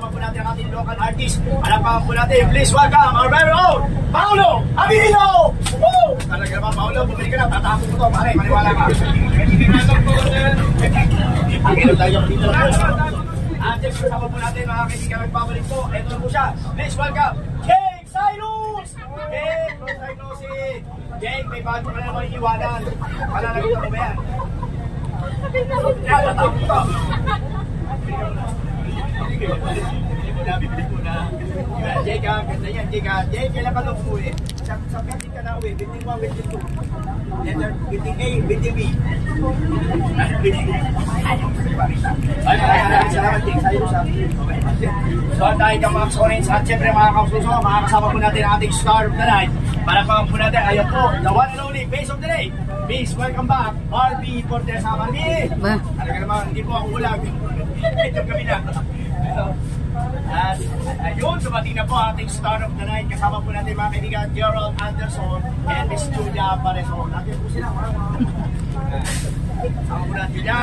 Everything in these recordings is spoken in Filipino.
po natin ang ating local artist. Alapakan po natin, please welcome our very own Paolo Abilino! Woo! Talaga naman, Paolo, bumili ka na, tatapos mo to, pare, maniwala ka. Ang ino tayo dito lang po. At next, kasama po natin, mga kaibigan, magbabalik po. Ito po siya, please welcome Jake Cyrus! Jake, long time no see. Jake, may bago ka na naman iiwanan. Pananagot mo ba yan? Yan, tatapos mo to. Bibili ko na. Jake, ganda yan. Jake, kailan ka lang umuwi? Sa pwede ka na uwi. Biting 1, biting 2. Letter, biting A, biting B. Salamat, Jake. Sa'yo sa so, dahil ka mga Orange at syempre mga kaususo, makakasama po natin ang ating star of the night. Para pa po natin, ayun po, the one and only face of the day. Please, welcome back, Barbie Fortes. Barbie! Talaga naman, hindi po ako ulag. Ito kami na. At ayun, dumating na po ang ating star of the night. Kasama po natin mga kaibigan, Gerald Anderson and Miss Julia Pareson. Nandiyan po sila. Kasama po natin niya.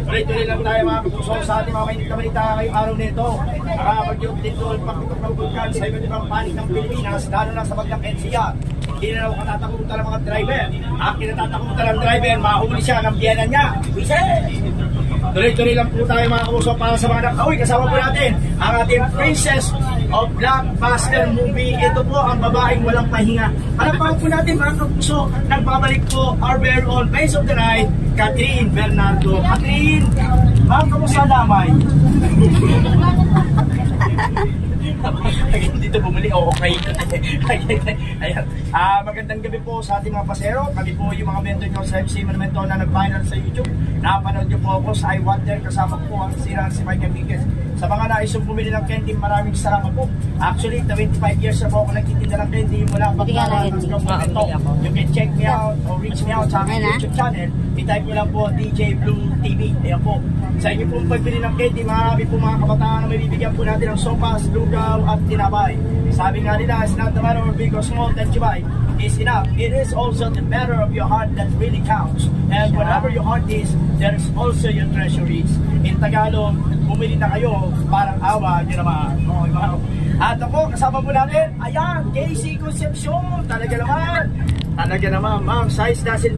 Tuloy-tuloy lang tayo mga kapuso sa ating mga mainit na balita ngayong araw nito. Nakapag-yung dito ang pagtutok ng vulkan sa iba't ibang panig ng Pilipinas, lalo na sa baglang NCR. Hindi na ako katatakutan ng mga driver. Ang kinatatakutan ng driver, mahuli siya ng biyanan niya. Tuloy-tuloy lang po tayo mga kapuso para sa mga nakauwi. Kasama po natin ang ating Princess of Blockbuster movie. Ito po ang babaeng walang pahinga. Alapakan po natin mga kapuso, nagbabalik po our very own face of the night, Catherine Bernardo. Catherine, ma'am, kamusta damay? Dito bumili, okay. Ayan. Magandang gabi po sa ating mga pasero. Kami po yung mga mentor nyo sa MC Monumento na nag-viral sa YouTube. Napanood nyo po ako sa I Wonder. Kasama po ang sirang si Michael Miguez. Sa mga naisong bumili ng candy, maraming salamat po. Actually, 25 years na po ako nagtitinda ng candy mula Baclaran hanggang Monumento. You can check me out or reach me out sa aking YouTube channel. I-type nyo lang po DJ Blue TV. Ayan po. Sa inyo pong pagbili ng candy, marami po mga kabataan na may bibigyan po natin ng sopas, lugaw at tinapay. Sabi nga nila, it's not the matter of big or small that you buy. Is enough. It is also the matter of your heart that really counts. And whatever your heart is, there is also your treasure is. In Tagalog, bumili na kayo, parang awa nyo naman. At ako, kasama po natin, ayan, Casey Concepcion. Talaga naman, ma'am, size doesn't